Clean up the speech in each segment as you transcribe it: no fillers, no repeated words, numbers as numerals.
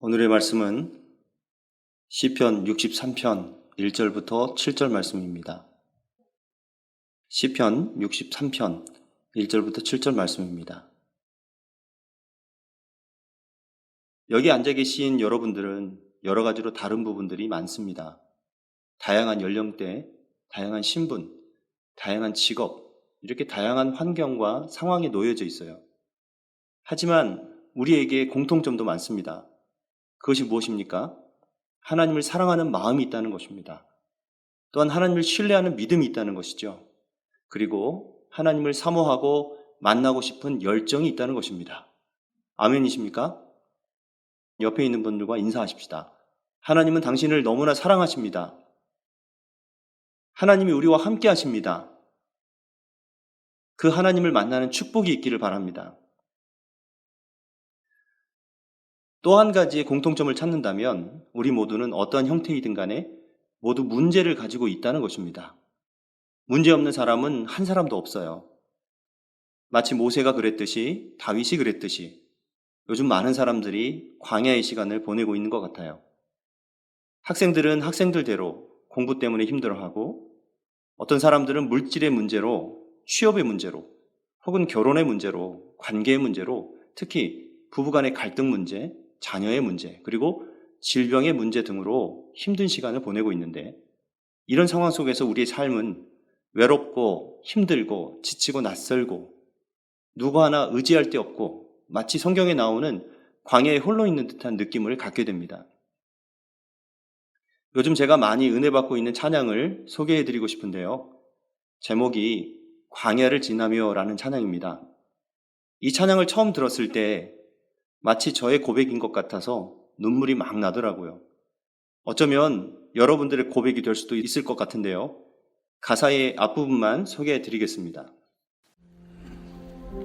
오늘의 말씀은 시편 63편 1절부터 7절 말씀입니다. 시편 63편 1절부터 7절 말씀입니다. 여기 앉아 계신 여러분들은 여러 가지로 다른 부분들이 많습니다. 다양한 연령대, 다양한 신분, 다양한 직업, 이렇게 다양한 환경과 상황에 놓여져 있어요. 하지만 우리에게 공통점도 많습니다. 그것이 무엇입니까? 하나님을 사랑하는 마음이 있다는 것입니다. 또한 하나님을 신뢰하는 믿음이 있다는 것이죠. 그리고 하나님을 사모하고 만나고 싶은 열정이 있다는 것입니다. 아멘이십니까? 옆에 있는 분들과 인사하십시다. 하나님은 당신을 너무나 사랑하십니다. 하나님이 우리와 함께 하십니다. 그 하나님을 만나는 축복이 있기를 바랍니다. 또 한 가지의 공통점을 찾는다면 우리 모두는 어떠한 형태이든 간에 모두 문제를 가지고 있다는 것입니다. 문제 없는 사람은 한 사람도 없어요. 마치 모세가 그랬듯이, 다윗이 그랬듯이 요즘 많은 사람들이 광야의 시간을 보내고 있는 것 같아요. 학생들은 학생들대로 공부 때문에 힘들어하고, 어떤 사람들은 물질의 문제로, 취업의 문제로, 혹은 결혼의 문제로, 관계의 문제로, 특히 부부간의 갈등 문제, 자녀의 문제, 그리고 질병의 문제 등으로 힘든 시간을 보내고 있는데, 이런 상황 속에서 우리의 삶은 외롭고 힘들고 지치고 낯설고 누구 하나 의지할 데 없고 마치 성경에 나오는 광야에 홀로 있는 듯한 느낌을 갖게 됩니다. 요즘 제가 많이 은혜 받고 있는 찬양을 소개해드리고 싶은데요. 제목이 광야를 지나며 라는 찬양입니다. 이 찬양을 처음 들었을 때 마치 저의 고백인 것 같아서 눈물이 막 나더라고요. 어쩌면 여러분들의 고백이 될 수도 있을 것 같은데요. 가사의 앞부분만 소개해 드리겠습니다.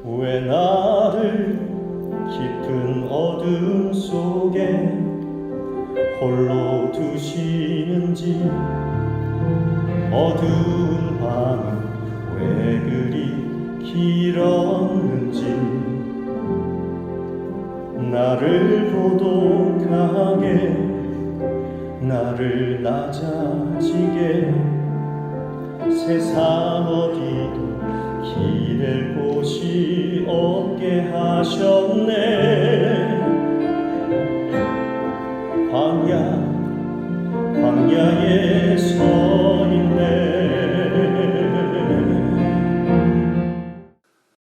왜 나를 깊은 어둠 속에 홀로 두시는지, 어두운 밤은 왜 그리 길었는지, 나를 고독하게, 나를 낮아지게, 세상 어디도 기댈 곳이 없게 하셨네. 광야에 서 있네.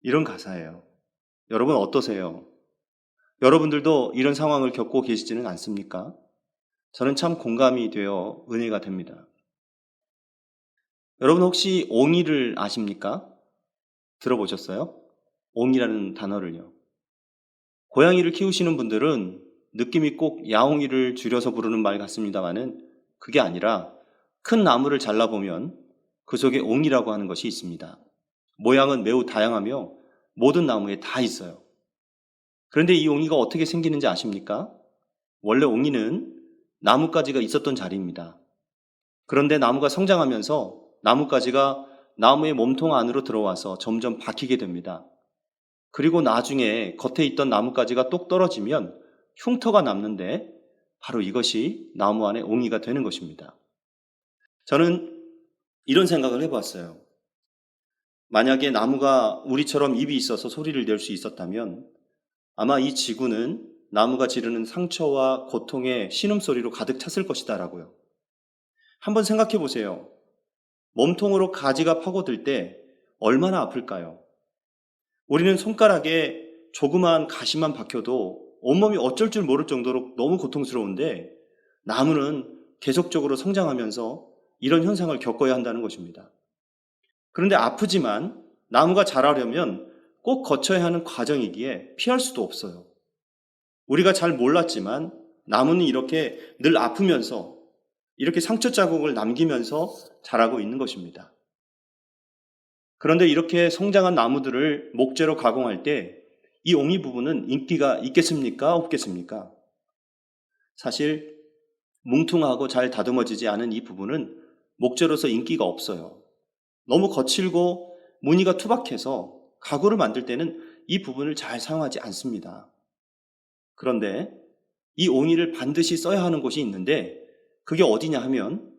이런 가사예요. 여러분 어떠세요? 여러분들도 이런 상황을 겪고 계시지는 않습니까? 저는 참 공감이 되어 은혜가 됩니다. 여러분 혹시 옹이를 아십니까? 들어보셨어요? 옹이라는 단어를요. 고양이를 키우시는 분들은 느낌이 꼭 야옹이를 줄여서 부르는 말 같습니다만은 그게 아니라 큰 나무를 잘라보면 그 속에 옹이라고 하는 것이 있습니다. 모양은 매우 다양하며 모든 나무에 다 있어요. 그런데 이 옹이가 어떻게 생기는지 아십니까? 원래 옹이는 나뭇가지가 있었던 자리입니다. 그런데 나무가 성장하면서 나뭇가지가 나무의 몸통 안으로 들어와서 점점 박히게 됩니다. 그리고 나중에 겉에 있던 나뭇가지가 똑 떨어지면 흉터가 남는데 바로 이것이 나무 안의 옹이가 되는 것입니다. 저는 이런 생각을 해봤어요. 만약에 나무가 우리처럼 입이 있어서 소리를 낼 수 있었다면 아마 이 지구는 나무가 지르는 상처와 고통의 신음소리로 가득 찼을 것이다라고요. 한번 생각해 보세요. 몸통으로 가지가 파고들 때 얼마나 아플까요? 우리는 손가락에 조그마한 가시만 박혀도 온몸이 어쩔 줄 모를 정도로 너무 고통스러운데, 나무는 계속적으로 성장하면서 이런 현상을 겪어야 한다는 것입니다. 그런데 아프지만 나무가 자라려면 꼭 거쳐야 하는 과정이기에 피할 수도 없어요. 우리가 잘 몰랐지만 나무는 이렇게 늘 아프면서 이렇게 상처 자국을 남기면서 자라고 있는 것입니다. 그런데 이렇게 성장한 나무들을 목재로 가공할 때 이 옹이 부분은 인기가 있겠습니까? 없겠습니까? 사실 뭉퉁하고 잘 다듬어지지 않은 이 부분은 목재로서 인기가 없어요. 너무 거칠고 무늬가 투박해서 가구를 만들 때는 이 부분을 잘 사용하지 않습니다. 그런데 이 옹이를 반드시 써야 하는 곳이 있는데 그게 어디냐 하면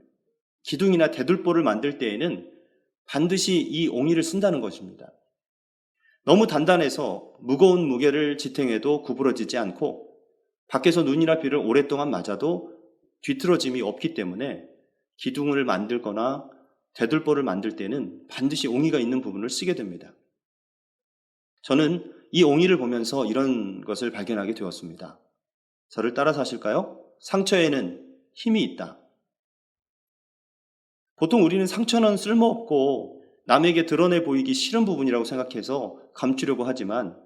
기둥이나 대들보를 만들 때에는 반드시 이 옹이를 쓴다는 것입니다. 너무 단단해서 무거운 무게를 지탱해도 구부러지지 않고 밖에서 눈이나 비를 오랫동안 맞아도 뒤틀어짐이 없기 때문에 기둥을 만들거나 대들보를 만들 때는 반드시 옹이가 있는 부분을 쓰게 됩니다. 저는 이 옹이를 보면서 이런 것을 발견하게 되었습니다. 저를 따라서 하실까요? 상처에는 힘이 있다. 보통 우리는 상처는 쓸모없고 남에게 드러내 보이기 싫은 부분이라고 생각해서 감추려고 하지만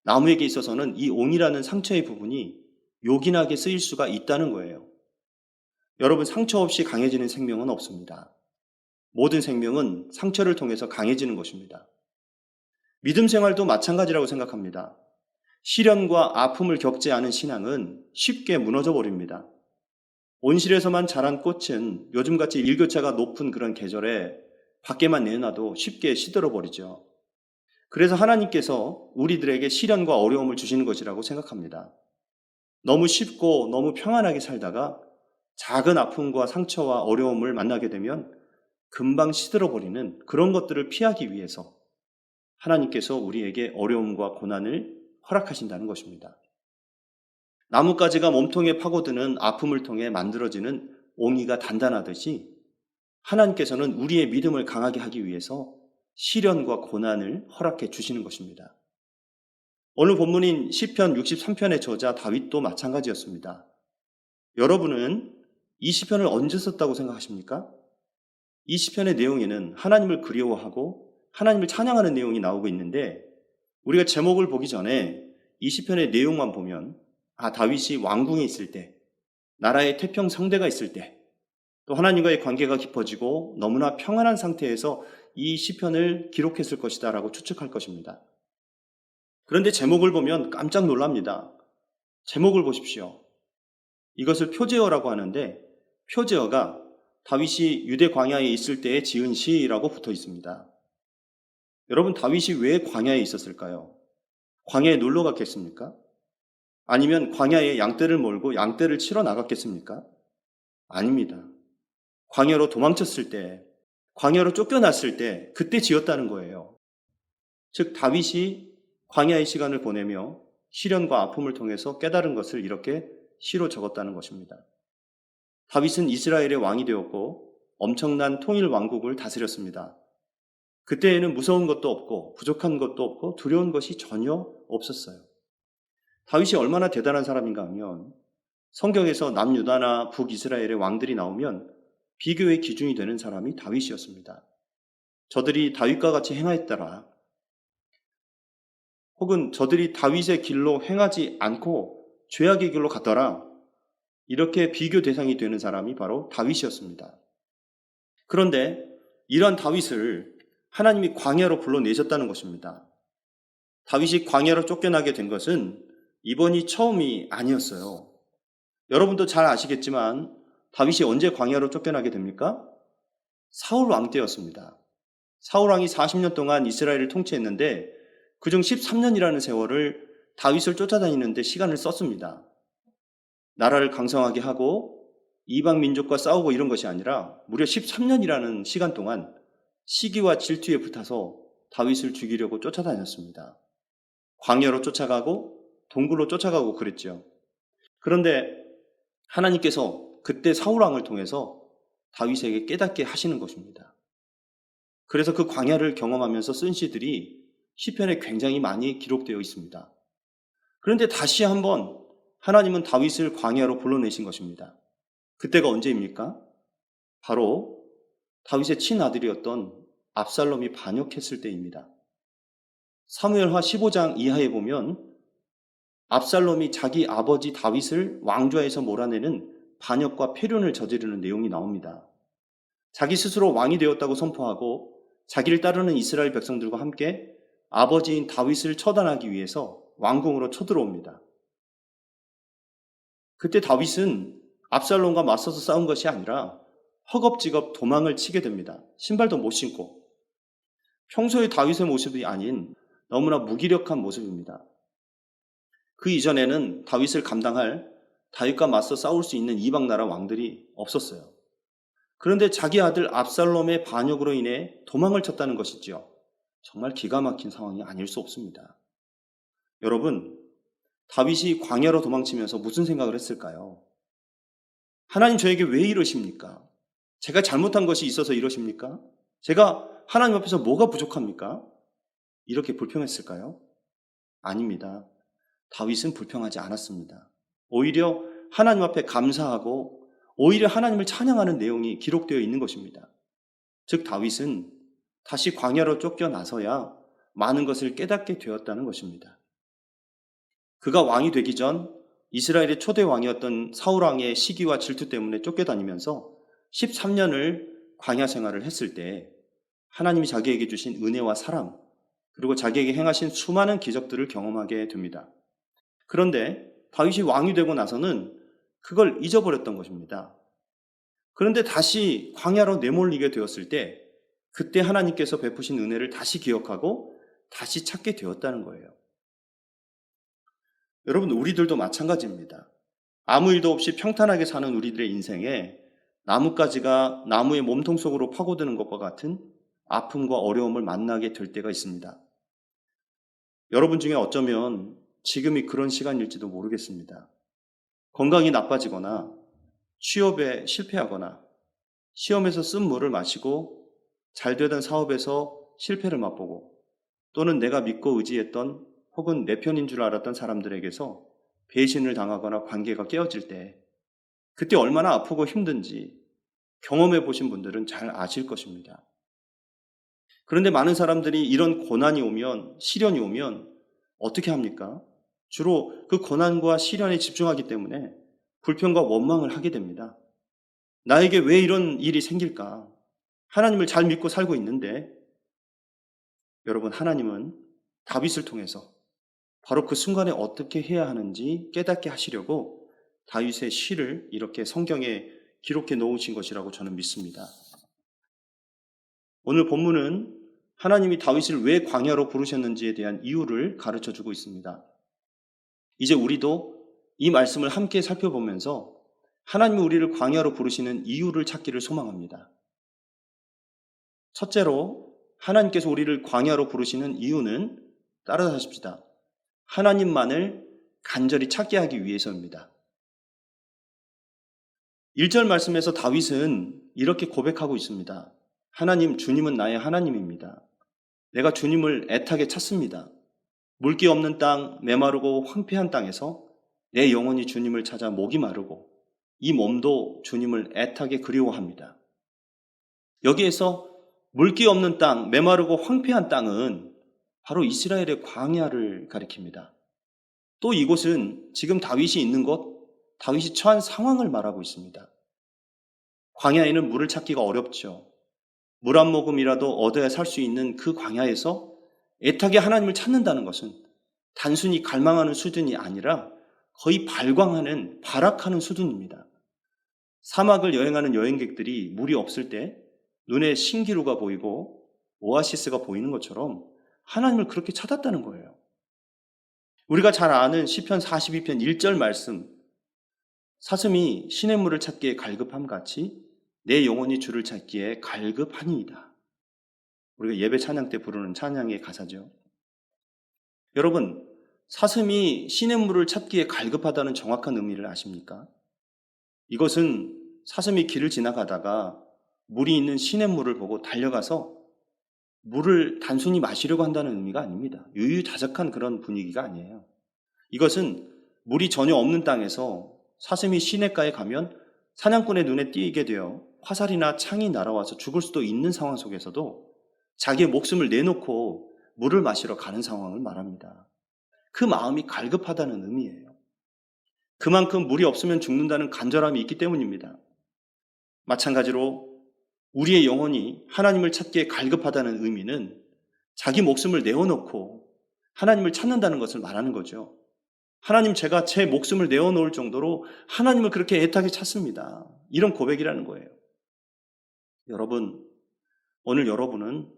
나무에게 있어서는 이 옹이라는 상처의 부분이 요긴하게 쓰일 수가 있다는 거예요. 여러분, 상처 없이 강해지는 생명은 없습니다. 모든 생명은 상처를 통해서 강해지는 것입니다. 믿음 생활도 마찬가지라고 생각합니다. 시련과 아픔을 겪지 않은 신앙은 쉽게 무너져 버립니다. 온실에서만 자란 꽃은 요즘같이 일교차가 높은 그런 계절에 밖에만 내놔도 쉽게 시들어 버리죠. 그래서 하나님께서 우리들에게 시련과 어려움을 주시는 것이라고 생각합니다. 너무 쉽고 너무 평안하게 살다가 작은 아픔과 상처와 어려움을 만나게 되면 금방 시들어 버리는 그런 것들을 피하기 위해서 하나님께서 우리에게 어려움과 고난을 허락하신다는 것입니다. 나뭇가지가 몸통에 파고드는 아픔을 통해 만들어지는 옹이가 단단하듯이 하나님께서는 우리의 믿음을 강하게 하기 위해서 시련과 고난을 허락해 주시는 것입니다. 오늘 본문인 시편 63편의 저자 다윗도 마찬가지였습니다. 여러분은 이 시편을 언제 썼다고 생각하십니까? 이 시편의 내용에는 하나님을 그리워하고 하나님을 찬양하는 내용이 나오고 있는데 우리가 제목을 보기 전에 이 시편의 내용만 보면 다윗이 왕궁에 있을 때, 나라의 태평성대가 있을 때, 또 하나님과의 관계가 깊어지고 너무나 평안한 상태에서 이 시편을 기록했을 것이다 라고 추측할 것입니다. 그런데 제목을 보면 깜짝 놀랍니다. 제목을 보십시오. 이것을 표제어라고 하는데 표제어가 다윗이 유대 광야에 있을 때에 지은 시라고 붙어 있습니다. 여러분, 다윗이 왜 광야에 있었을까요? 광야에 놀러 갔겠습니까? 아니면 광야에 양떼를 몰고 양떼를 치러 나갔겠습니까? 아닙니다. 광야로 도망쳤을 때, 광야로 쫓겨났을 때 그때 지었다는 거예요. 즉 다윗이 광야의 시간을 보내며 시련과 아픔을 통해서 깨달은 것을 이렇게 시로 적었다는 것입니다. 다윗은 이스라엘의 왕이 되었고 엄청난 통일 왕국을 다스렸습니다. 그때에는 무서운 것도 없고 부족한 것도 없고 두려운 것이 전혀 없었어요. 다윗이 얼마나 대단한 사람인가 하면 성경에서 남유다나 북이스라엘의 왕들이 나오면 비교의 기준이 되는 사람이 다윗이었습니다. 저들이 다윗과 같이 행하였더라. 혹은 저들이 다윗의 길로 행하지 않고 죄악의 길로 갔더라. 이렇게 비교 대상이 되는 사람이 바로 다윗이었습니다. 그런데 이러한 다윗을 하나님이 광야로 불러내셨다는 것입니다. 다윗이 광야로 쫓겨나게 된 것은 이번이 처음이 아니었어요. 여러분도 잘 아시겠지만 다윗이 언제 광야로 쫓겨나게 됩니까? 사울 왕 때였습니다. 사울 왕이 40년 동안 이스라엘을 통치했는데 그중 13년이라는 세월을 다윗을 쫓아다니는데 시간을 썼습니다. 나라를 강성하게 하고 이방 민족과 싸우고 이런 것이 아니라 무려 13년이라는 시간 동안 시기와 질투에 붙어서 다윗을 죽이려고 쫓아다녔습니다. 광야로 쫓아가고 동굴로 쫓아가고 그랬죠. 그런데 하나님께서 그때 사울왕을 통해서 다윗에게 깨닫게 하시는 것입니다. 그래서 그 광야를 경험하면서 쓴 시들이 시편에 굉장히 많이 기록되어 있습니다. 그런데 다시 한번 하나님은 다윗을 광야로 불러내신 것입니다. 그때가 언제입니까? 바로 다윗의 친아들이었던 압살롬이 반역했을 때입니다. 사무엘하 15장 이하에 보면 압살롬이 자기 아버지 다윗을 왕좌에서 몰아내는 반역과 패륜을 저지르는 내용이 나옵니다. 자기 스스로 왕이 되었다고 선포하고 자기를 따르는 이스라엘 백성들과 함께 아버지인 다윗을 처단하기 위해서 왕궁으로 쳐들어옵니다. 그때 다윗은 압살롬과 맞서서 싸운 것이 아니라 허겁지겁 도망을 치게 됩니다. 신발도 못 신고. 평소의 다윗의 모습이 아닌 너무나 무기력한 모습입니다. 그 이전에는 다윗을 감당할 다윗과 맞서 싸울 수 있는 이방 나라 왕들이 없었어요. 그런데 자기 아들 압살롬의 반역으로 인해 도망을 쳤다는 것이지요. 정말 기가 막힌 상황이 아닐 수 없습니다. 여러분, 다윗이 광야로 도망치면서 무슨 생각을 했을까요? 하나님 저에게 왜 이러십니까? 제가 잘못한 것이 있어서 이러십니까? 제가 하나님 앞에서 뭐가 부족합니까? 이렇게 불평했을까요? 아닙니다. 다윗은 불평하지 않았습니다. 오히려 하나님 앞에 감사하고 오히려 하나님을 찬양하는 내용이 기록되어 있는 것입니다. 즉 다윗은 다시 광야로 쫓겨나서야 많은 것을 깨닫게 되었다는 것입니다. 그가 왕이 되기 전 이스라엘의 초대 왕이었던 사울 왕의 시기와 질투 때문에 쫓겨다니면서 13년을 광야 생활을 했을 때 하나님이 자기에게 주신 은혜와 사랑 그리고 자기에게 행하신 수많은 기적들을 경험하게 됩니다. 그런데 다윗이 왕이 되고 나서는 그걸 잊어버렸던 것입니다. 그런데 다시 광야로 내몰리게 되었을 때 그때 하나님께서 베푸신 은혜를 다시 기억하고 다시 찾게 되었다는 거예요. 여러분, 우리들도 마찬가지입니다. 아무 일도 없이 평탄하게 사는 우리들의 인생에 나뭇가지가 나무의 몸통 속으로 파고드는 것과 같은 아픔과 어려움을 만나게 될 때가 있습니다. 여러분 중에 어쩌면 지금이 그런 시간일지도 모르겠습니다. 건강이 나빠지거나 취업에 실패하거나 시험에서 쓴 물을 마시고 잘 되던 사업에서 실패를 맛보고 또는 내가 믿고 의지했던 혹은 내 편인 줄 알았던 사람들에게서 배신을 당하거나 관계가 깨어질 때 그때 얼마나 아프고 힘든지 경험해 보신 분들은 잘 아실 것입니다. 그런데 많은 사람들이 이런 고난이 오면, 시련이 오면 어떻게 합니까? 주로 그 고난과 시련에 집중하기 때문에 불평과 원망을 하게 됩니다. 나에게 왜 이런 일이 생길까? 하나님을 잘 믿고 살고 있는데 여러분, 하나님은 다윗을 통해서 바로 그 순간에 어떻게 해야 하는지 깨닫게 하시려고 다윗의 시를 이렇게 성경에 기록해 놓으신 것이라고 저는 믿습니다. 오늘 본문은 하나님이 다윗을 왜 광야로 부르셨는지에 대한 이유를 가르쳐 주고 있습니다. 이제 우리도 이 말씀을 함께 살펴보면서 하나님이 우리를 광야로 부르시는 이유를 찾기를 소망합니다. 첫째로 하나님께서 우리를 광야로 부르시는 이유는 따라하십시다. 하나님만을 간절히 찾게 하기 위해서입니다. 1절 말씀에서 다윗은 이렇게 고백하고 있습니다. 하나님, 주님은 나의 하나님입니다. 내가 주님을 애타게 찾습니다. 물기 없는 땅, 메마르고 황폐한 땅에서 내 영혼이 주님을 찾아 목이 마르고 이 몸도 주님을 애타게 그리워합니다. 여기에서 물기 없는 땅, 메마르고 황폐한 땅은 바로 이스라엘의 광야를 가리킵니다. 또 이곳은 지금 다윗이 있는 곳, 다윗이 처한 상황을 말하고 있습니다. 광야에는 물을 찾기가 어렵죠. 물 한 모금이라도 얻어야 살 수 있는 그 광야에서 애타게 하나님을 찾는다는 것은 단순히 갈망하는 수준이 아니라 거의 발광하는, 발악하는 수준입니다. 사막을 여행하는 여행객들이 물이 없을 때 눈에 신기루가 보이고 오아시스가 보이는 것처럼 하나님을 그렇게 찾았다는 거예요. 우리가 잘 아는 시편 42편 1절 말씀, 사슴이 시냇물을 찾기에 갈급함 같이 내 영혼이 주를 찾기에 갈급하니이다. 우리가 예배 찬양 때 부르는 찬양의 가사죠. 여러분, 사슴이 시냇물을 찾기에 갈급하다는 정확한 의미를 아십니까? 이것은 사슴이 길을 지나가다가 물이 있는 시냇물을 보고 달려가서 물을 단순히 마시려고 한다는 의미가 아닙니다. 유유자적한 그런 분위기가 아니에요. 이것은 물이 전혀 없는 땅에서 사슴이 시냇가에 가면 사냥꾼의 눈에 띄게 되어 화살이나 창이 날아와서 죽을 수도 있는 상황 속에서도 자기의 목숨을 내놓고 물을 마시러 가는 상황을 말합니다. 그 마음이 갈급하다는 의미예요. 그만큼 물이 없으면 죽는다는 간절함이 있기 때문입니다. 마찬가지로 우리의 영혼이 하나님을 찾기에 갈급하다는 의미는 자기 목숨을 내어놓고 하나님을 찾는다는 것을 말하는 거죠. 하나님, 제가 제 목숨을 내어놓을 정도로 하나님을 그렇게 애타게 찾습니다. 이런 고백이라는 거예요. 여러분, 오늘 여러분은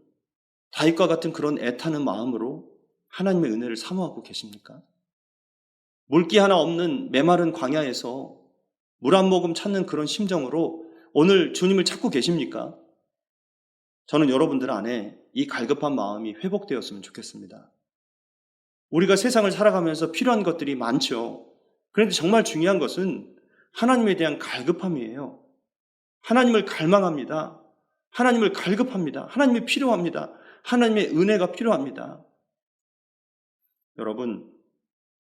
다윗과 같은 그런 애타는 마음으로 하나님의 은혜를 사모하고 계십니까? 물기 하나 없는 메마른 광야에서 물 한 모금 찾는 그런 심정으로 오늘 주님을 찾고 계십니까? 저는 여러분들 안에 이 갈급한 마음이 회복되었으면 좋겠습니다. 우리가 세상을 살아가면서 필요한 것들이 많죠. 그런데 정말 중요한 것은 하나님에 대한 갈급함이에요. 하나님을 갈망합니다. 하나님을 갈급합니다. 하나님이 필요합니다. 하나님의 은혜가 필요합니다. 여러분,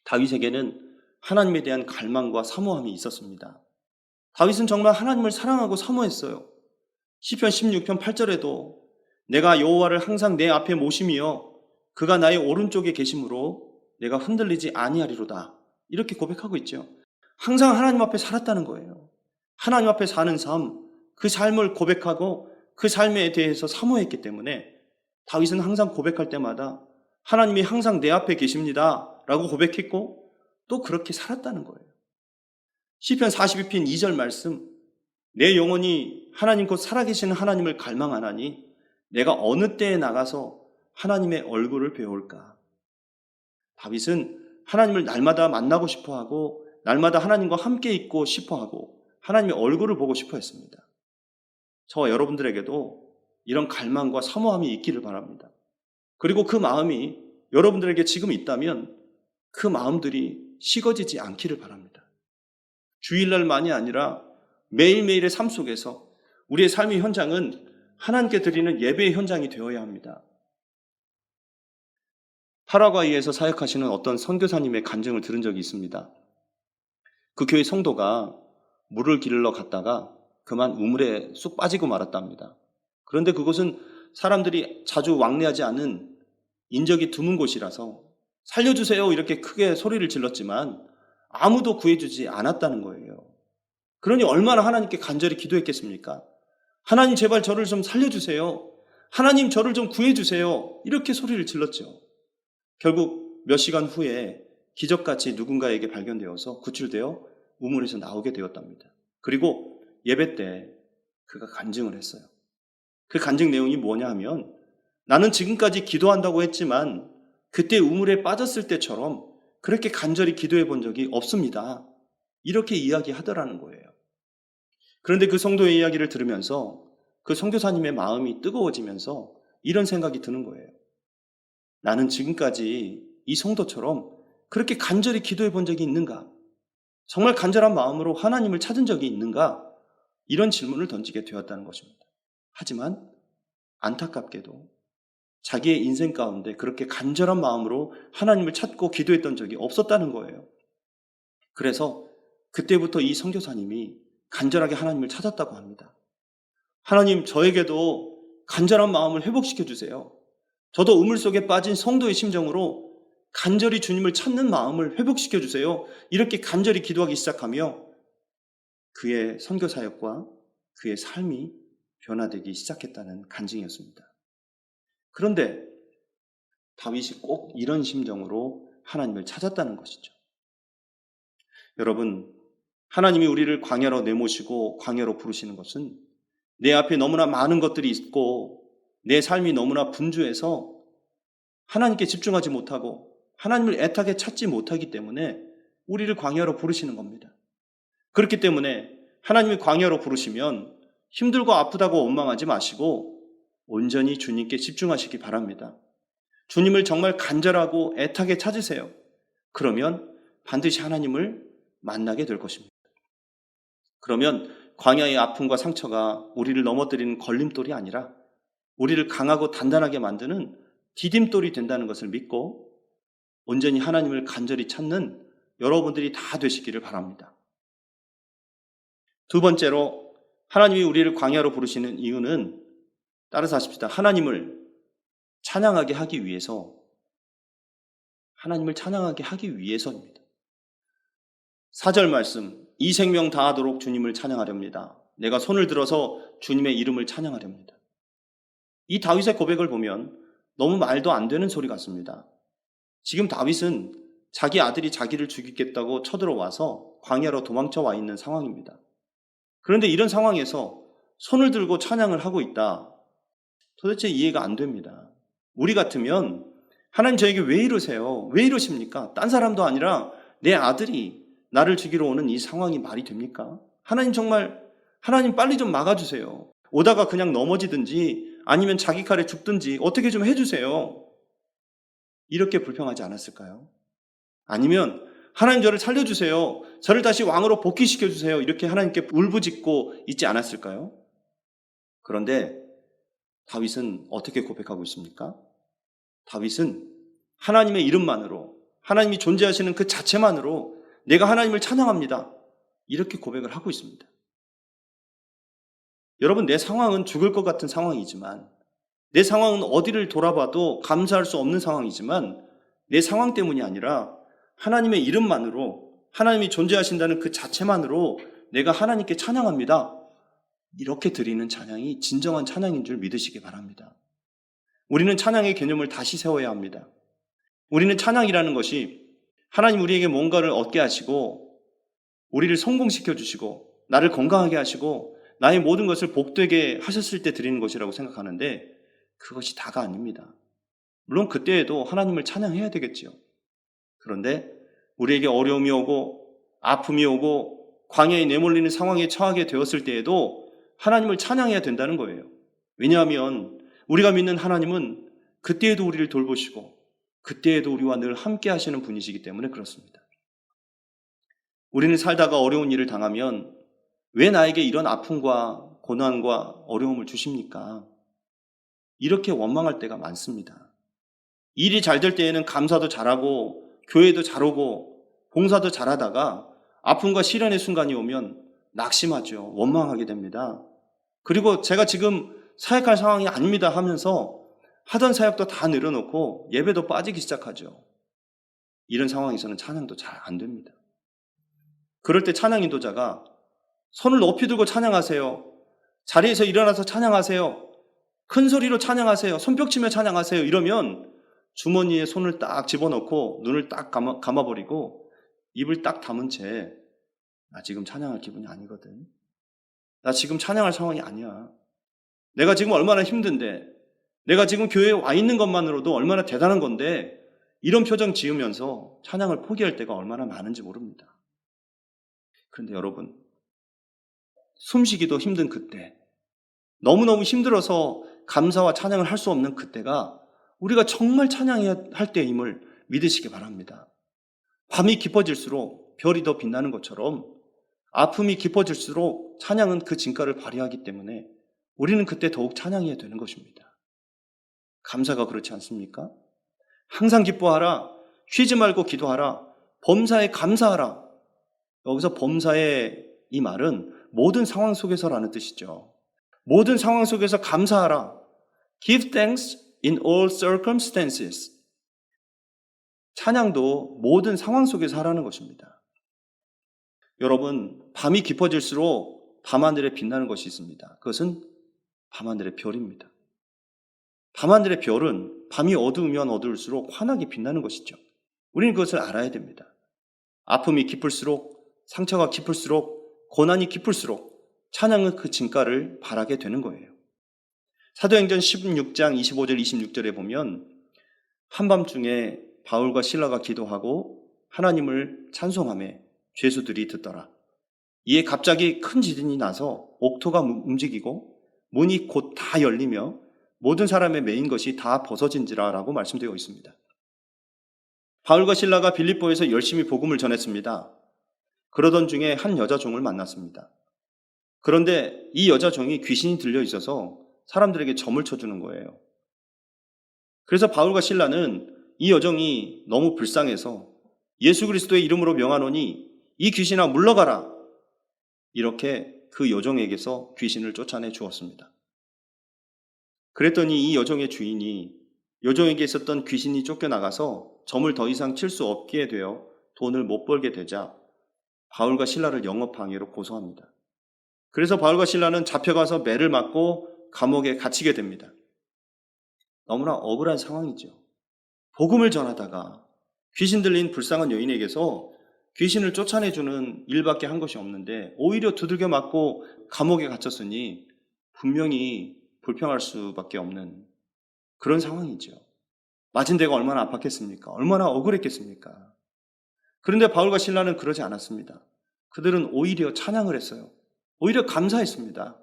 다윗에게는 하나님에 대한 갈망과 사모함이 있었습니다. 다윗은 정말 하나님을 사랑하고 사모했어요. 시편 16편 8절에도 내가 여호와를 항상 내 앞에 모심이여 그가 나의 오른쪽에 계심으로 내가 흔들리지 아니하리로다. 이렇게 고백하고 있죠. 항상 하나님 앞에 살았다는 거예요. 하나님 앞에 사는 삶, 그 삶을 고백하고 그 삶에 대해서 사모했기 때문에 다윗은 항상 고백할 때마다 하나님이 항상 내 앞에 계십니다 라고 고백했고 또 그렇게 살았다는 거예요. 시편 42편 2절 말씀, 내 영혼이 하나님 곧 살아계시는 하나님을 갈망하나니 내가 어느 때에 나가서 하나님의 얼굴을 배울까. 다윗은 하나님을 날마다 만나고 싶어하고 날마다 하나님과 함께 있고 싶어하고 하나님의 얼굴을 보고 싶어 했습니다. 저와 여러분들에게도 이런 갈망과 사모함이 있기를 바랍니다. 그리고 그 마음이 여러분들에게 지금 있다면 그 마음들이 식어지지 않기를 바랍니다. 주일날만이 아니라 매일매일의 삶 속에서 우리의 삶의 현장은 하나님께 드리는 예배의 현장이 되어야 합니다. 파라과이에서 사역하시는 어떤 선교사님의 간증을 들은 적이 있습니다. 그 교회 성도가 물을 기르러 갔다가 그만 우물에 쑥 빠지고 말았답니다. 그런데 그곳은 사람들이 자주 왕래하지 않은 인적이 드문 곳이라서 살려주세요 이렇게 크게 소리를 질렀지만 아무도 구해주지 않았다는 거예요. 그러니 얼마나 하나님께 간절히 기도했겠습니까? 하나님 제발 저를 좀 살려주세요. 하나님 저를 좀 구해주세요. 이렇게 소리를 질렀죠. 결국 몇 시간 후에 기적같이 누군가에게 발견되어서 구출되어 우물에서 나오게 되었답니다. 그리고 예배 때 그가 간증을 했어요. 그 간증 내용이 뭐냐 하면 나는 지금까지 기도한다고 했지만 그때 우물에 빠졌을 때처럼 그렇게 간절히 기도해 본 적이 없습니다. 이렇게 이야기하더라는 거예요. 그런데 그 성도의 이야기를 들으면서 그 선교사님의 마음이 뜨거워지면서 이런 생각이 드는 거예요. 나는 지금까지 이 성도처럼 그렇게 간절히 기도해 본 적이 있는가? 정말 간절한 마음으로 하나님을 찾은 적이 있는가? 이런 질문을 던지게 되었다는 것입니다. 하지만 안타깝게도 자기의 인생 가운데 그렇게 간절한 마음으로 하나님을 찾고 기도했던 적이 없었다는 거예요. 그래서 그때부터 이 선교사님이 간절하게 하나님을 찾았다고 합니다. 하나님, 저에게도 간절한 마음을 회복시켜 주세요. 저도 우물 속에 빠진 성도의 심정으로 간절히 주님을 찾는 마음을 회복시켜 주세요. 이렇게 간절히 기도하기 시작하며 그의 선교 사역과 그의 삶이 변화되기 시작했다는 간증이었습니다. 그런데 다윗이 꼭 이런 심정으로 하나님을 찾았다는 것이죠. 여러분, 하나님이 우리를 광야로 내모시고 광야로 부르시는 것은 내 앞에 너무나 많은 것들이 있고 내 삶이 너무나 분주해서 하나님께 집중하지 못하고 하나님을 애타게 찾지 못하기 때문에 우리를 광야로 부르시는 겁니다. 그렇기 때문에 하나님이 광야로 부르시면 힘들고 아프다고 원망하지 마시고 온전히 주님께 집중하시기 바랍니다. 주님을 정말 간절하고 애타게 찾으세요. 그러면 반드시 하나님을 만나게 될 것입니다. 그러면 광야의 아픔과 상처가 우리를 넘어뜨리는 걸림돌이 아니라 우리를 강하고 단단하게 만드는 디딤돌이 된다는 것을 믿고 온전히 하나님을 간절히 찾는 여러분들이 다 되시기를 바랍니다. 두 번째로 하나님이 우리를 광야로 부르시는 이유는 따라서 하십시다. 하나님을 찬양하게 하기 위해서, 하나님을 찬양하게 하기 위해서입니다. 4절 말씀, 이 생명 다하도록 주님을 찬양하렵니다. 내가 손을 들어서 주님의 이름을 찬양하렵니다. 이 다윗의 고백을 보면 너무 말도 안 되는 소리 같습니다. 지금 다윗은 자기 아들이 자기를 죽이겠다고 쳐들어와서 광야로 도망쳐 와 있는 상황입니다. 그런데 이런 상황에서 손을 들고 찬양을 하고 있다. 도대체 이해가 안 됩니다. 우리 같으면 하나님 저에게 왜 이러세요? 왜 이러십니까? 딴 사람도 아니라 내 아들이 나를 죽이러 오는 이 상황이 말이 됩니까? 하나님 빨리 좀 막아주세요. 오다가 그냥 넘어지든지 아니면 자기 칼에 죽든지 어떻게 좀 해주세요. 이렇게 불평하지 않았을까요? 아니면 하나님 저를 살려주세요. 저를 다시 왕으로 복귀시켜주세요. 이렇게 하나님께 울부짖고 있지 않았을까요? 그런데 다윗은 어떻게 고백하고 있습니까? 다윗은 하나님의 이름만으로, 하나님이 존재하시는 그 자체만으로 내가 하나님을 찬양합니다. 이렇게 고백을 하고 있습니다. 여러분, 내 상황은 죽을 것 같은 상황이지만, 내 상황은 어디를 돌아봐도 감사할 수 없는 상황이지만, 내 상황 때문이 아니라 하나님의 이름만으로, 하나님이 존재하신다는 그 자체만으로 내가 하나님께 찬양합니다. 이렇게 드리는 찬양이 진정한 찬양인 줄 믿으시기 바랍니다. 우리는 찬양의 개념을 다시 세워야 합니다. 우리는 찬양이라는 것이 하나님 우리에게 뭔가를 얻게 하시고 우리를 성공시켜 주시고 나를 건강하게 하시고 나의 모든 것을 복되게 하셨을 때 드리는 것이라고 생각하는데 그것이 다가 아닙니다. 물론 그때에도 하나님을 찬양해야 되겠지요. 그런데 우리에게 어려움이 오고 아픔이 오고 광야에 내몰리는 상황에 처하게 되었을 때에도 하나님을 찬양해야 된다는 거예요. 왜냐하면 우리가 믿는 하나님은 그때에도 우리를 돌보시고 그때에도 우리와 늘 함께 하시는 분이시기 때문에 그렇습니다. 우리는 살다가 어려운 일을 당하면 왜 나에게 이런 아픔과 고난과 어려움을 주십니까? 이렇게 원망할 때가 많습니다. 일이 잘 될 때에는 감사도 잘하고 교회도 잘 오고 봉사도 잘하다가 아픔과 시련의 순간이 오면 낙심하죠. 원망하게 됩니다. 그리고 제가 지금 사역할 상황이 아닙니다 하면서 하던 사역도 다 내려놓고 예배도 빠지기 시작하죠. 이런 상황에서는 찬양도 잘 안 됩니다. 그럴 때 찬양 인도자가 손을 높이 들고 찬양하세요. 자리에서 일어나서 찬양하세요. 큰 소리로 찬양하세요. 손뼉치며 찬양하세요. 이러면 주머니에 손을 딱 집어넣고 눈을 딱 감아버리고 입을 딱 다문 채 나 지금 찬양할 기분이 아니거든. 나 지금 찬양할 상황이 아니야. 내가 지금 얼마나 힘든데 내가 지금 교회에 와 있는 것만으로도 얼마나 대단한 건데 이런 표정 지으면서 찬양을 포기할 때가 얼마나 많은지 모릅니다. 그런데 여러분, 숨쉬기도 힘든 그때, 너무너무 힘들어서 감사와 찬양을 할 수 없는 그때가 우리가 정말 찬양해야 할 때임을 믿으시기 바랍니다. 밤이 깊어질수록 별이 더 빛나는 것처럼 아픔이 깊어질수록 찬양은 그 진가를 발휘하기 때문에 우리는 그때 더욱 찬양해야 되는 것입니다. 감사가 그렇지 않습니까? 항상 기뻐하라, 쉬지 말고 기도하라, 범사에 감사하라. 여기서 범사의 이 말은 모든 상황 속에서라는 뜻이죠. 모든 상황 속에서 감사하라. Give thanks in all circumstances. 찬양도 모든 상황 속에서 하라는 것입니다. 여러분, 밤이 깊어질수록 밤하늘에 빛나는 것이 있습니다. 그것은 밤하늘의 별입니다. 밤하늘의 별은 밤이 어두우면 어두울수록 환하게 빛나는 것이죠. 우리는 그것을 알아야 됩니다. 아픔이 깊을수록, 상처가 깊을수록, 고난이 깊을수록 찬양은 그 진가를 바라게 되는 거예요. 사도행전 16장 25절 26절에 보면 한밤중에 바울과 실라가 기도하고 하나님을 찬송하며 죄수들이 듣더라. 이에 갑자기 큰 지진이 나서 옥토가 움직이고 문이 곧 다 열리며 모든 사람의 매인 것이 다 벗어진지라 라고 말씀되어 있습니다. 바울과 실라가 빌립보에서 열심히 복음을 전했습니다. 그러던 중에 한 여자 종을 만났습니다. 그런데 이 여자 종이 귀신이 들려 있어서 사람들에게 점을 쳐주는 거예요. 그래서 바울과 실라는 이 여종이 너무 불쌍해서 예수 그리스도의 이름으로 명하노니 이 귀신아 물러가라. 이렇게 그 여종에게서 귀신을 쫓아내 주었습니다. 그랬더니 이 여종의 주인이 여종에게 있었던 귀신이 쫓겨나가서 점을 더 이상 칠 수 없게 되어 돈을 못 벌게 되자 바울과 실라를 영업방해로 고소합니다. 그래서 바울과 실라는 잡혀가서 매를 맞고 감옥에 갇히게 됩니다. 너무나 억울한 상황이죠. 복음을 전하다가 귀신 들린 불쌍한 여인에게서 귀신을 쫓아내주는 일밖에 한 것이 없는데 오히려 두들겨 맞고 감옥에 갇혔으니 분명히 불평할 수밖에 없는 그런 상황이죠. 맞은 데가 얼마나 아팠겠습니까? 얼마나 억울했겠습니까? 그런데 바울과 실라는 그러지 않았습니다. 그들은 오히려 찬양을 했어요. 오히려 감사했습니다.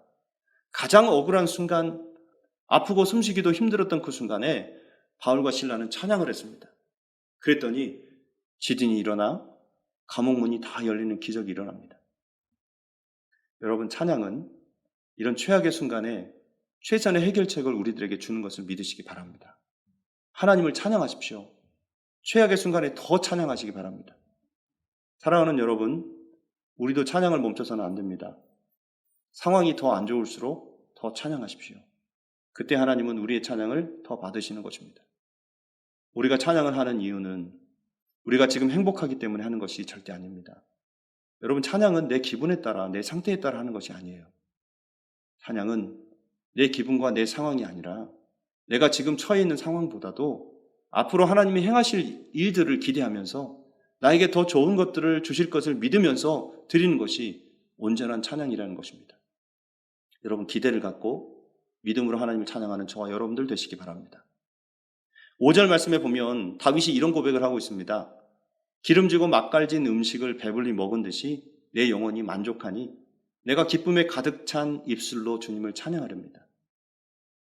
가장 억울한 순간, 아프고 숨쉬기도 힘들었던 그 순간에 바울과 실라는 찬양을 했습니다. 그랬더니 지진이 일어나 감옥 문이 다 열리는 기적이 일어납니다. 여러분, 찬양은 이런 최악의 순간에 최선의 해결책을 우리들에게 주는 것을 믿으시기 바랍니다. 하나님을 찬양하십시오. 최악의 순간에 더 찬양하시기 바랍니다. 사랑하는 여러분, 우리도 찬양을 멈춰서는 안 됩니다. 상황이 더 안 좋을수록 더 찬양하십시오. 그때 하나님은 우리의 찬양을 더 받으시는 것입니다. 우리가 찬양을 하는 이유는 우리가 지금 행복하기 때문에 하는 것이 절대 아닙니다. 여러분, 찬양은 내 기분에 따라, 내 상태에 따라 하는 것이 아니에요. 찬양은 내 기분과 내 상황이 아니라 내가 지금 처해 있는 상황보다도 앞으로 하나님이 행하실 일들을 기대하면서 나에게 더 좋은 것들을 주실 것을 믿으면서 드리는 것이 온전한 찬양이라는 것입니다. 여러분, 기대를 갖고 믿음으로 하나님을 찬양하는 저와 여러분들 되시기 바랍니다. 5절 말씀에 보면 다윗이 이런 고백을 하고 있습니다. 기름지고 맛깔진 음식을 배불리 먹은 듯이 내 영혼이 만족하니 내가 기쁨에 가득 찬 입술로 주님을 찬양하렵니다.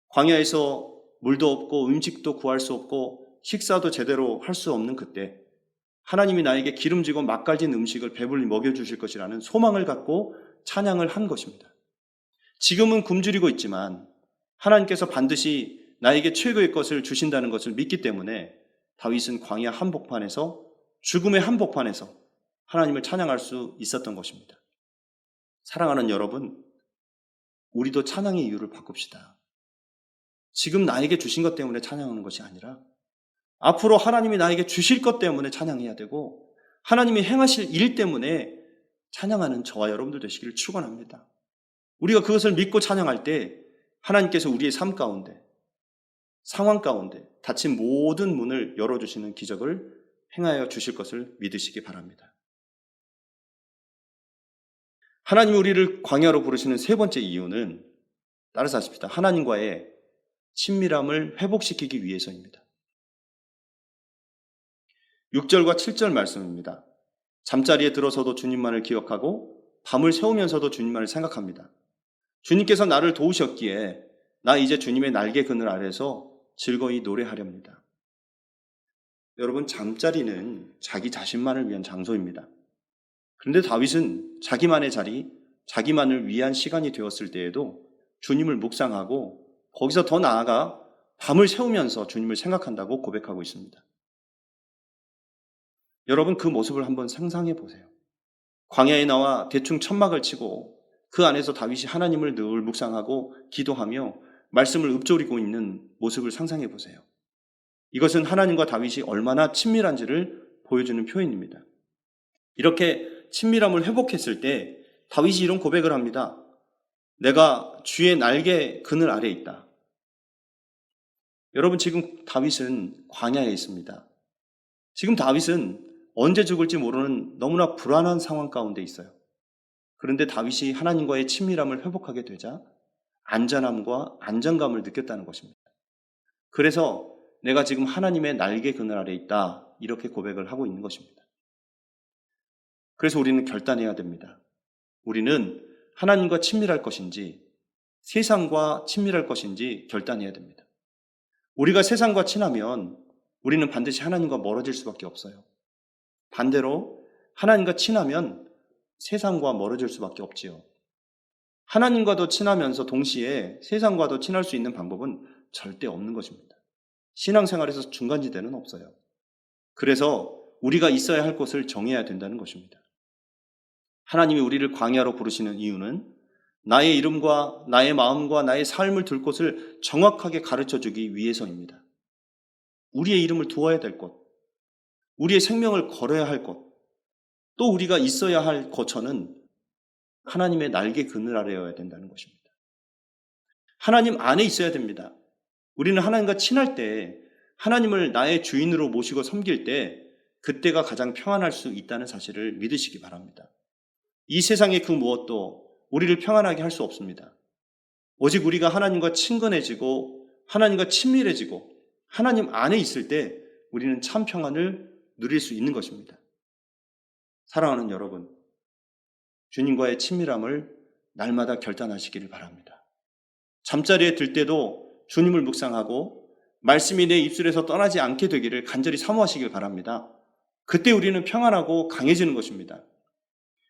광야에서 물도 없고 음식도 구할 수 없고 식사도 제대로 할 수 없는 그때 하나님이 나에게 기름지고 맛깔진 음식을 배불리 먹여주실 것이라는 소망을 갖고 찬양을 한 것입니다. 지금은 굶주리고 있지만 하나님께서 반드시 나에게 최고의 것을 주신다는 것을 믿기 때문에 다윗은 광야 한복판에서, 죽음의 한복판에서 하나님을 찬양할 수 있었던 것입니다. 사랑하는 여러분, 우리도 찬양의 이유를 바꿉시다. 지금 나에게 주신 것 때문에 찬양하는 것이 아니라 앞으로 하나님이 나에게 주실 것 때문에 찬양해야 되고 하나님이 행하실 일 때문에 찬양하는 저와 여러분들 되시기를 축원합니다. 우리가 그것을 믿고 찬양할 때 하나님께서 우리의 삶 가운데, 상황 가운데 닫힌 모든 문을 열어주시는 기적을 행하여 주실 것을 믿으시기 바랍니다. 하나님이 우리를 광야로 부르시는 세 번째 이유는 따라서 하십시다. 하나님과의 친밀함을 회복시키기 위해서입니다. 6절과 7절 말씀입니다. 잠자리에 들어서도 주님만을 기억하고 밤을 새우면서도 주님만을 생각합니다. 주님께서 나를 도우셨기에 나 이제 주님의 날개 그늘 아래서 즐거이 노래하렵니다. 여러분, 잠자리는 자기 자신만을 위한 장소입니다. 그런데 다윗은 자기만의 자리, 자기만을 위한 시간이 되었을 때에도 주님을 묵상하고 거기서 더 나아가 밤을 새우면서 주님을 생각한다고 고백하고 있습니다. 여러분, 그 모습을 한번 상상해 보세요. 광야에 나와 대충 천막을 치고 그 안에서 다윗이 하나님을 늘 묵상하고 기도하며 말씀을 읊조리고 있는 모습을 상상해 보세요. 이것은 하나님과 다윗이 얼마나 친밀한지를 보여주는 표현입니다. 이렇게 친밀함을 회복했을 때 다윗이 이런 고백을 합니다. 내가 주의 날개 그늘 아래에 있다. 여러분, 지금 다윗은 광야에 있습니다. 지금 다윗은 언제 죽을지 모르는 너무나 불안한 상황 가운데 있어요. 그런데 다윗이 하나님과의 친밀함을 회복하게 되자 안전함과 안정감을 느꼈다는 것입니다. 그래서 내가 지금 하나님의 날개 그늘 아래에 있다, 이렇게 고백을 하고 있는 것입니다. 그래서 우리는 결단해야 됩니다. 우리는 하나님과 친밀할 것인지 세상과 친밀할 것인지 결단해야 됩니다. 우리가 세상과 친하면 우리는 반드시 하나님과 멀어질 수밖에 없어요. 반대로 하나님과 친하면 세상과 멀어질 수밖에 없지요. 하나님과도 친하면서 동시에 세상과도 친할 수 있는 방법은 절대 없는 것입니다. 신앙생활에서 중간지대는 없어요. 그래서 우리가 있어야 할 곳을 정해야 된다는 것입니다. 하나님이 우리를 광야로 부르시는 이유는 나의 이름과 나의 마음과 나의 삶을 둘 곳을 정확하게 가르쳐주기 위해서입니다. 우리의 이름을 두어야 될 곳, 우리의 생명을 걸어야 할 곳, 또 우리가 있어야 할 거처는 하나님의 날개 그늘 아래여야 된다는 것입니다. 하나님 안에 있어야 됩니다. 우리는 하나님과 친할 때, 하나님을 나의 주인으로 모시고 섬길 때 그때가 가장 평안할 수 있다는 사실을 믿으시기 바랍니다. 이 세상의 그 무엇도 우리를 평안하게 할 수 없습니다. 오직 우리가 하나님과 친근해지고 하나님과 친밀해지고 하나님 안에 있을 때 우리는 참 평안을 누릴 수 있는 것입니다. 사랑하는 여러분, 주님과의 친밀함을 날마다 결단하시기를 바랍니다. 잠자리에 들 때도 주님을 묵상하고 말씀이 내 입술에서 떠나지 않게 되기를 간절히 사모하시길 바랍니다. 그때 우리는 평안하고 강해지는 것입니다.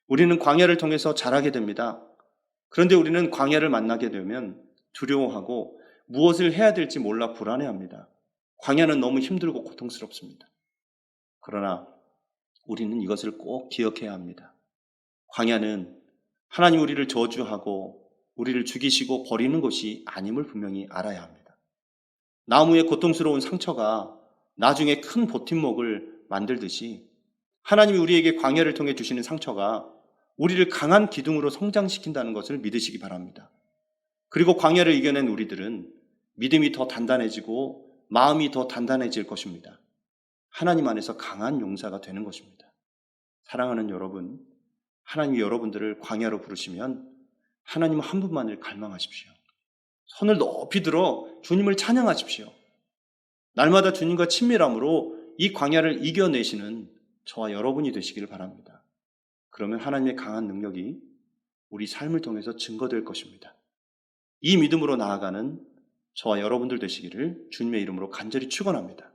우리는 광야를 통해서 자라게 됩니다. 그런데 우리는 광야를 만나게 되면 두려워하고 무엇을 해야 될지 몰라 불안해합니다. 광야는 너무 힘들고 고통스럽습니다. 그러나 우리는 이것을 꼭 기억해야 합니다. 광야는 하나님 우리를 저주하고 우리를 죽이시고 버리는 것이 아님을 분명히 알아야 합니다. 나무의 고통스러운 상처가 나중에 큰 버팀목을 만들듯이 하나님이 우리에게 광야를 통해 주시는 상처가 우리를 강한 기둥으로 성장시킨다는 것을 믿으시기 바랍니다. 그리고 광야를 이겨낸 우리들은 믿음이 더 단단해지고 마음이 더 단단해질 것입니다. 하나님 안에서 강한 용사가 되는 것입니다. 사랑하는 여러분, 하나님이 여러분들을 광야로 부르시면 하나님 한 분만을 갈망하십시오. 손을 높이 들어 주님을 찬양하십시오. 날마다 주님과 친밀함으로 이 광야를 이겨내시는 저와 여러분이 되시기를 바랍니다. 그러면 하나님의 강한 능력이 우리 삶을 통해서 증거될 것입니다. 이 믿음으로 나아가는 저와 여러분들 되시기를 주님의 이름으로 간절히 축원합니다.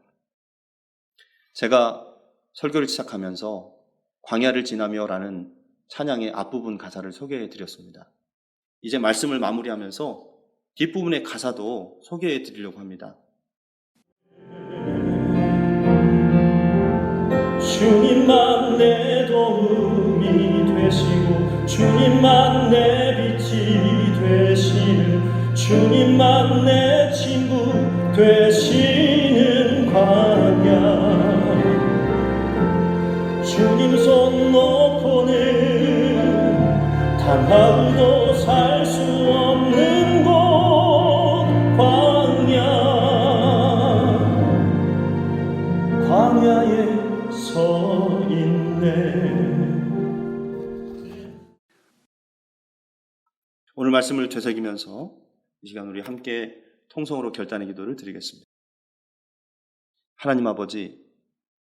제가 설교를 시작하면서 광야를 지나며라는 찬양의 앞부분 가사를 소개해 드렸습니다. 이제 말씀을 마무리하면서 뒷부분의 가사도 소개해 드리려고 합니다. 주님만 내 도움이 되시고 주님만 내 빛이 되시는 주님만 내 친구 되시는 광야 주님 손 놓고는 단 하루도 살 수 없는 곳 광야에 서 있네. 오늘 말씀을 되새기면서 이 시간 우리 함께 통성으로 결단의 기도를 드리겠습니다. 하나님 아버지,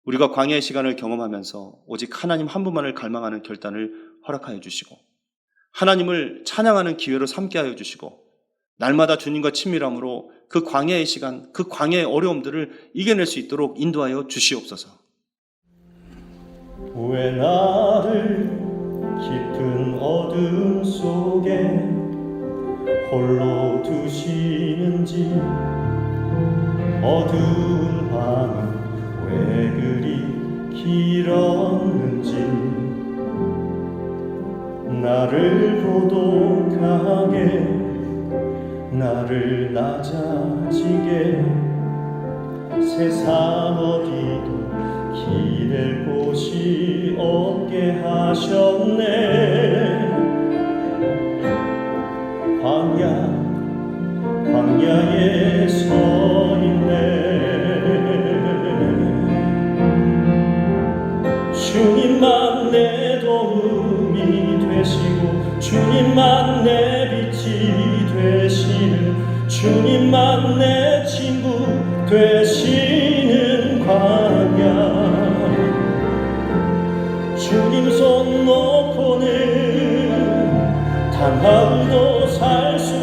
우리가 광야의 시간을 경험하면서 오직 하나님 한 분만을 갈망하는 결단을 허락하여 주시고 하나님을 찬양하는 기회로 삼게 하여 주시고 날마다 주님과 친밀함으로 그 광야의 시간, 그 광야의 어려움들을 이겨낼 수 있도록 인도하여 주시옵소서. 왜 나를 깊은 어둠 속에 홀로 두시는지 어두운 밤은 왜 그리 길었는지 나를 고독하게 나를 낮아지게 세상 어디도 기댈 곳이 없게 하셨네. 광야에 서 있네. 주님만 내 도움이 되시고 주님만 내 빛이 되시는 주님만 내 친구 되시는 광야 주님 손 놓고는 단 하루도 살 수